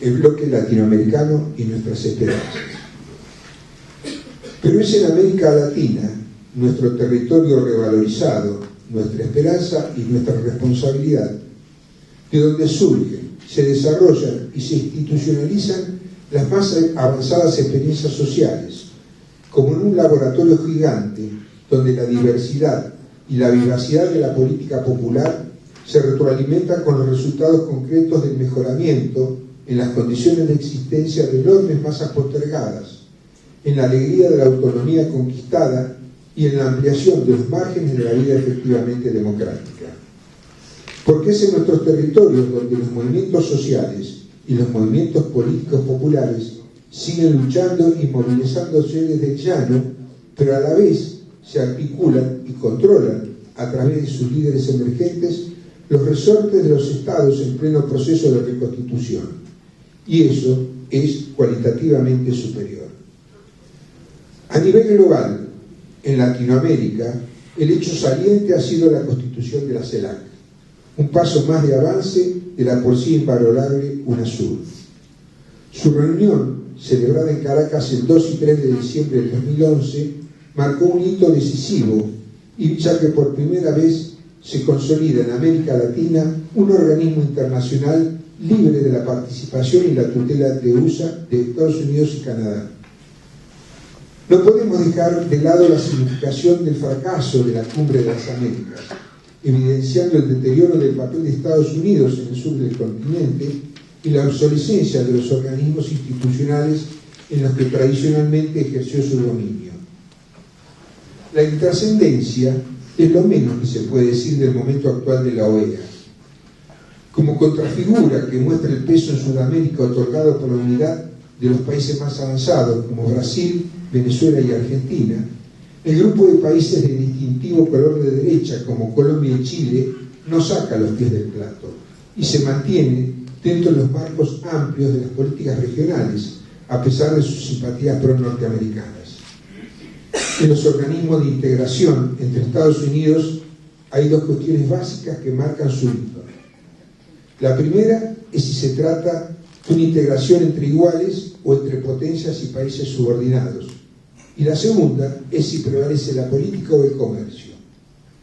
el bloque latinoamericano y nuestras esperanzas. Pero es en América Latina, nuestro territorio revalorizado, nuestra esperanza y nuestra responsabilidad, de donde surgen, se desarrollan y se institucionalizan las más avanzadas experiencias sociales, como en un laboratorio gigante donde la diversidad y la vivacidad de la política popular se retroalimentan con los resultados concretos del mejoramiento en las condiciones de existencia de enormes masas postergadas, en la alegría de la autonomía conquistada y en la ampliación de los márgenes de la vida efectivamente democrática. Porque es en nuestros territorios donde los movimientos sociales y los movimientos políticos populares siguen luchando y movilizándose desde el llano, pero a la vez se articulan y controlan a través de sus líderes emergentes los resortes de los estados en pleno proceso de reconstitución. Y eso es cualitativamente superior. A nivel global, en Latinoamérica, el hecho saliente ha sido la constitución de la CELAC, un paso más de avance de la por sí invalorable UNASUR. Su reunión, celebrada en Caracas el 2 y 3 de diciembre del 2011, marcó un hito decisivo, y ya que por primera vez se consolida en América Latina un organismo internacional libre de la participación y la tutela de USA, de Estados Unidos y Canadá. No podemos dejar de lado la significación del fracaso de la Cumbre de las Américas, evidenciando el deterioro del papel de Estados Unidos en el sur del continente y la obsolescencia de los organismos institucionales en los que tradicionalmente ejerció su dominio. La intrascendencia es lo menos que se puede decir del momento actual de la OEA. Como contrafigura que muestra el peso en Sudamérica otorgado por la unidad de los países más avanzados como Brasil, Venezuela y Argentina, el grupo de países de distintivo color de derecha como Colombia y Chile no saca los pies del plato y se mantiene dentro de los marcos amplios de las políticas regionales, a pesar de sus simpatías pro-norteamericanas. En los organismos de integración entre Estados Unidos hay dos cuestiones básicas que marcan su hito. La primera es si se trata de una integración entre iguales o entre potencias y países subordinados. Y la segunda es si prevalece la política o el comercio.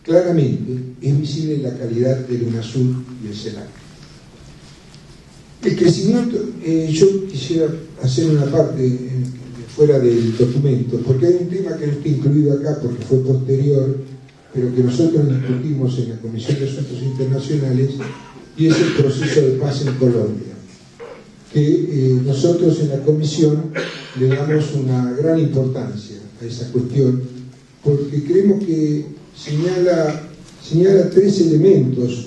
Claramente es visible la calidad del UNASUR y el CELAC. El crecimiento, yo quisiera hacer una parte fuera del documento, porque hay un tema que no está incluido acá porque fue posterior, pero que nosotros discutimos en la Comisión de Asuntos Internacionales, y es el proceso de paz en Colombia, que nosotros en la Comisión le damos una gran importancia a esa cuestión, porque creemos que señala tres elementos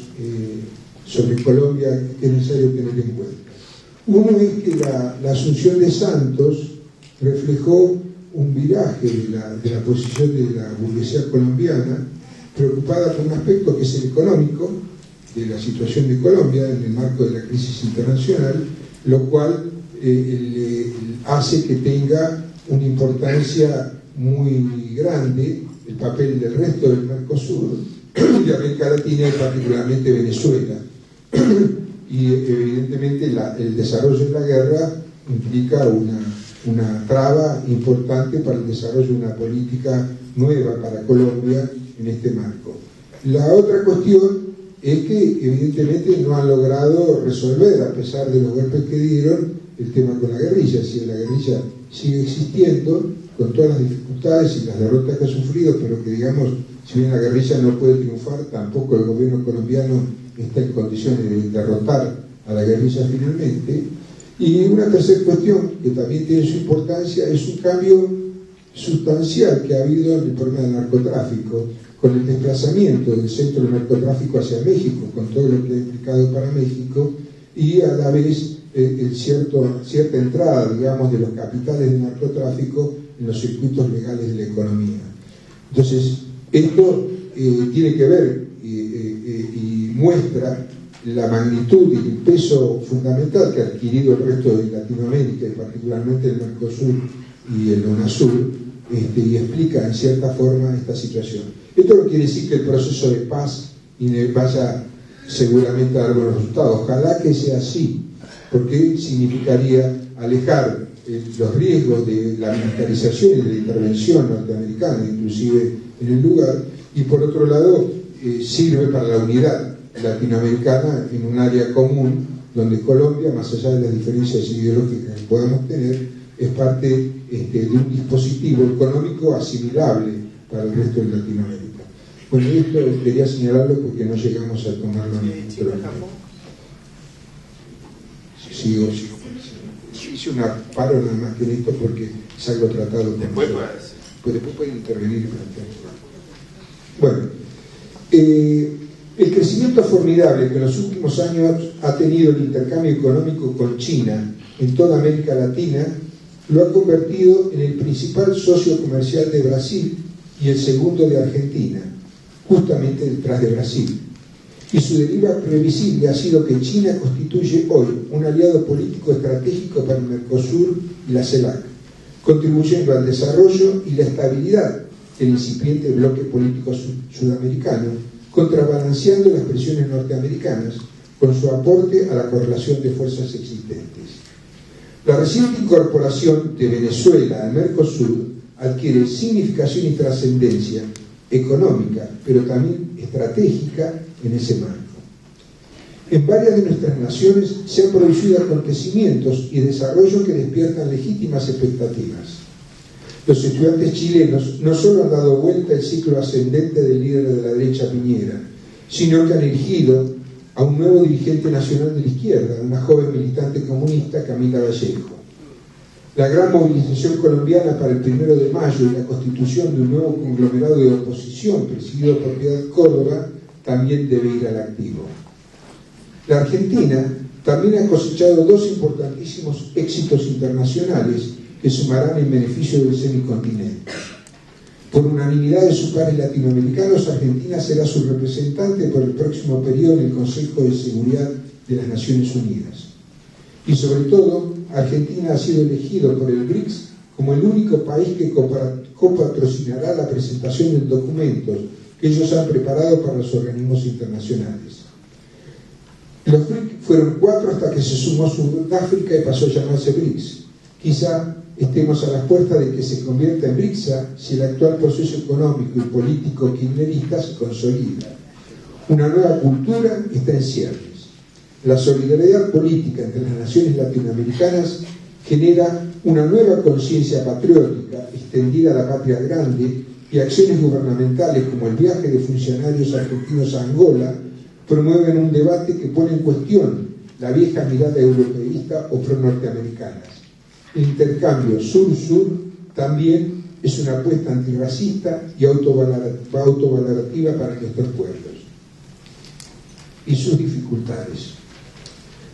sobre Colombia que es necesario tener en cuenta. Uno es que la asunción de Santos reflejó un viraje de la posición de la burguesía colombiana, preocupada por un aspecto que es el económico, de la situación de Colombia en el marco de la crisis internacional, lo cual hace que tenga una importancia muy grande el papel del resto del Mercosur y de América Latina y particularmente Venezuela. Y evidentemente el desarrollo de la guerra implica una traba importante para el desarrollo de una política nueva para Colombia en este marco. La otra cuestión es que evidentemente no han logrado resolver, a pesar de los golpes que dieron, el tema con la guerrilla. Si la guerrilla sigue existiendo, con todas las dificultades y las derrotas que ha sufrido, pero que digamos, si bien la guerrilla no puede triunfar, tampoco el gobierno colombiano está en condiciones de derrotar a la guerrilla finalmente. Y una tercera cuestión que también tiene su importancia es un cambio sustancial que ha habido en el problema del narcotráfico, con el desplazamiento del centro del narcotráfico hacia México, con todo lo que ha implicado para México, y a la vez cierta entrada, digamos, de los capitales del narcotráfico en los circuitos legales de la economía. Entonces, esto tiene que ver y muestra la magnitud y el peso fundamental que ha adquirido el resto de Latinoamérica y particularmente el Mercosur y el UNASUR, y explica en cierta forma esta situación. Esto no quiere decir que el proceso de paz vaya seguramente a dar buenos resultados. Ojalá que sea así, porque significaría alejar los riesgos de la militarización y de la intervención norteamericana, inclusive en el lugar, y por otro lado sirve para la unidad latinoamericana en un área común, donde Colombia, más allá de las diferencias ideológicas que podamos tener, es parte de un dispositivo económico asimilable para el resto de Latinoamérica. Bueno, esto quería señalarlo porque no llegamos a tomarlo en nuestro tiempo. Sigo. Hice una paro nada más que en esto porque es algo tratado con después pueden intervenir y plantear. Bueno, el crecimiento formidable que en los últimos años ha tenido el intercambio económico con China en toda América Latina lo ha convertido en el principal socio comercial de Brasil y el segundo de Argentina, justamente detrás de Brasil. Y su deriva previsible ha sido que China constituye hoy un aliado político estratégico para el Mercosur y la CELAC, contribuyendo al desarrollo y la estabilidad del incipiente bloque político sudamericano, contrabalanceando las presiones norteamericanas con su aporte a la correlación de fuerzas existentes. La reciente incorporación de Venezuela al Mercosur adquiere significación y trascendencia económica, pero también estratégica en ese marco. En varias de nuestras naciones se han producido acontecimientos y desarrollos que despiertan legítimas expectativas. Los estudiantes chilenos no solo han dado vuelta el ciclo ascendente del líder de la derecha Piñera, sino que han elegido a un nuevo dirigente nacional de la izquierda, una joven militante comunista, Camila Vallejo. La gran movilización colombiana para el 1 de mayo y la constitución de un nuevo conglomerado de oposición presidido por Piedad Córdoba también debe ir al activo. La Argentina también ha cosechado dos importantísimos éxitos internacionales que sumarán en beneficio del semicontinente. Por unanimidad de sus pares latinoamericanos, Argentina será su representante por el próximo periodo en el Consejo de Seguridad de las Naciones Unidas. Y sobre todo, Argentina ha sido elegido por el BRICS como el único país que copatrocinará la presentación de documentos que ellos han preparado para los organismos internacionales. Los BRICS fueron 4 hasta que se sumó Sudáfrica y pasó a llamarse BRICS. Quizá estemos a la puerta de que se convierta en BRICSA si el actual proceso económico y político kirchnerista se consolida. Una nueva cultura está en ciernes. La solidaridad política entre las naciones latinoamericanas genera una nueva conciencia patriótica extendida a la patria grande, y acciones gubernamentales como el viaje de funcionarios argentinos a Angola promueven un debate que pone en cuestión la vieja mirada europeísta o pro-norteamericana. El intercambio sur-sur también es una apuesta antirracista y autovalorativa para nuestros pueblos y sus dificultades.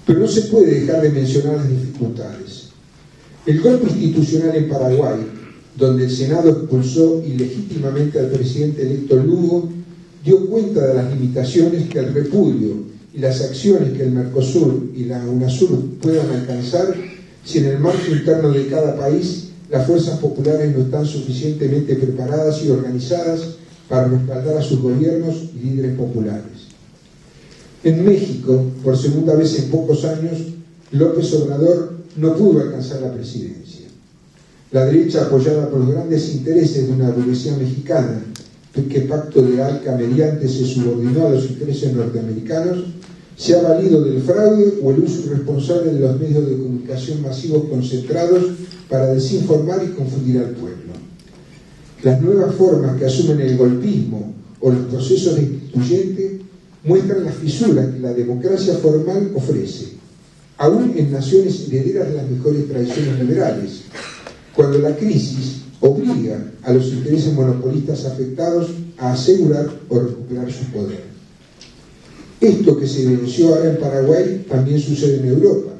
Pero no se puede dejar de mencionar las dificultades. El golpe institucional en Paraguay, donde el Senado expulsó ilegítimamente al presidente electo Lugo, dio cuenta de las limitaciones que el repudio y las acciones que el Mercosur y la UNASUR puedan alcanzar si en el marco interno de cada país las fuerzas populares no están suficientemente preparadas y organizadas para respaldar a sus gobiernos y líderes populares. En México, por segunda vez en pocos años, López Obrador no pudo alcanzar la presidencia. La derecha, apoyada por los grandes intereses de una burguesía mexicana, que pacto de ALCA mediante se subordinó a los intereses norteamericanos, se ha valido del fraude o el uso irresponsable de los medios de comunicación masivos concentrados para desinformar y confundir al pueblo. Las nuevas formas que asumen el golpismo o los procesos destituyentes muestran las fisuras que la democracia formal ofrece, aún en naciones herederas de las mejores tradiciones liberales, cuando la crisis obliga a los intereses monopolistas afectados a asegurar o recuperar su poder. Esto que se evidenció ahora en Paraguay también sucede en Europa.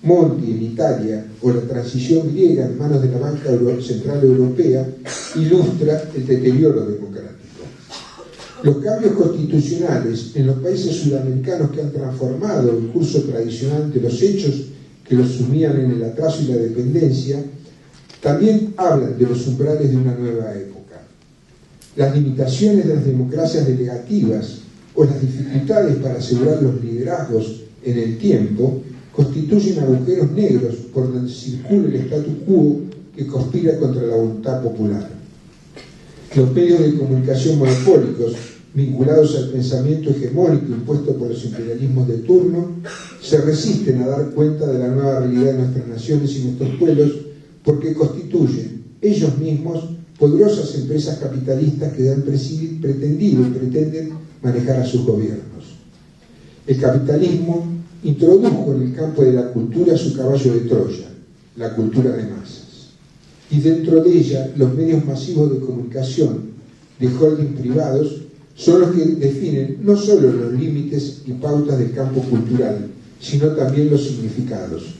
Monti en Italia o la transición griega en manos de la Banca Central Europea ilustra el deterioro democrático. Los cambios constitucionales en los países sudamericanos que han transformado el curso tradicional de los hechos que los sumían en el atraso y la dependencia también hablan de los umbrales de una nueva época. Las limitaciones de las democracias delegativas o las dificultades para asegurar los liderazgos en el tiempo constituyen agujeros negros por donde circula el statu quo que conspira contra la voluntad popular. Los medios de comunicación monopólicos, vinculados al pensamiento hegemónico impuesto por los imperialismos de turno, se resisten a dar cuenta de la nueva realidad de nuestras naciones y nuestros pueblos porque constituyen ellos mismos poderosas empresas capitalistas que han pretendido y pretenden manejar a sus gobiernos. El capitalismo introdujo en el campo de la cultura su caballo de Troya, la cultura de masas. Y dentro de ella, los medios masivos de comunicación de holding privados son los que definen no solo los límites y pautas del campo cultural, sino también los significados.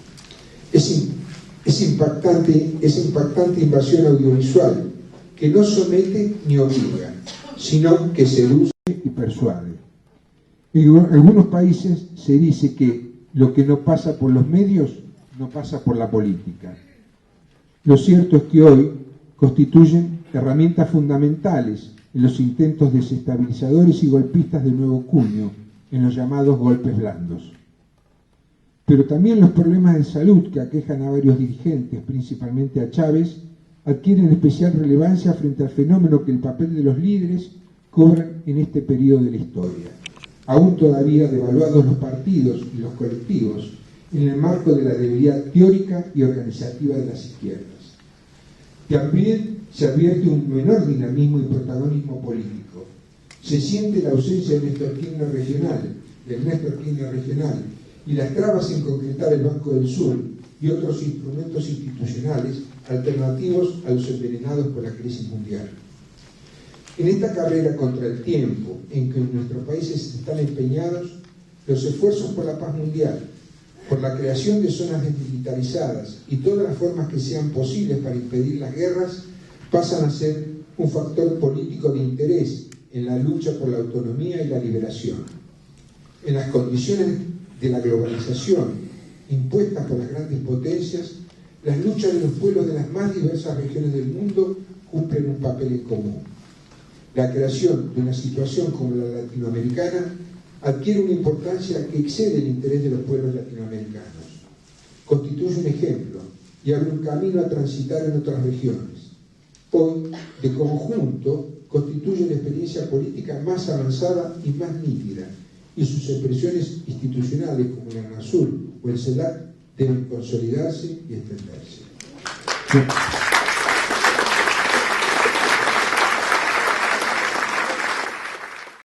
Es impactante invasión audiovisual que no somete ni obliga, sino que seduce y persuade. En algunos países se dice que lo que no pasa por los medios no pasa por la política. Lo cierto es que hoy constituyen herramientas fundamentales en los intentos desestabilizadores y golpistas de nuevo cuño, en los llamados golpes blandos. Pero también los problemas de salud que aquejan a varios dirigentes, principalmente a Chávez, adquieren especial relevancia frente al fenómeno que el papel de los líderes cobran en este periodo de la historia. Aún todavía devaluados los partidos y los colectivos en el marco de la debilidad teórica y organizativa de las izquierdas. También se advierte un menor dinamismo y protagonismo político. Se siente la ausencia del Néstor Kirchner regional y las trabas en concretar el Banco del Sur y otros instrumentos institucionales alternativos a los envenenados por la crisis mundial. En esta carrera contra el tiempo en que nuestros países están empeñados, los esfuerzos por la paz mundial, por la creación de zonas desmilitarizadas y todas las formas que sean posibles para impedir las guerras, pasan a ser un factor político de interés en la lucha por la autonomía y la liberación. En las condiciones de la globalización impuestas por las grandes potencias, las luchas de los pueblos de las más diversas regiones del mundo cumplen un papel en común. La creación de una situación como la latinoamericana adquiere una importancia que excede el interés de los pueblos latinoamericanos. Constituye un ejemplo y abre un camino a transitar en otras regiones. Hoy, de conjunto, constituye la experiencia política más avanzada y más nítida, y sus expresiones institucionales como el UNASUR o el CELAC deben consolidarse y extenderse.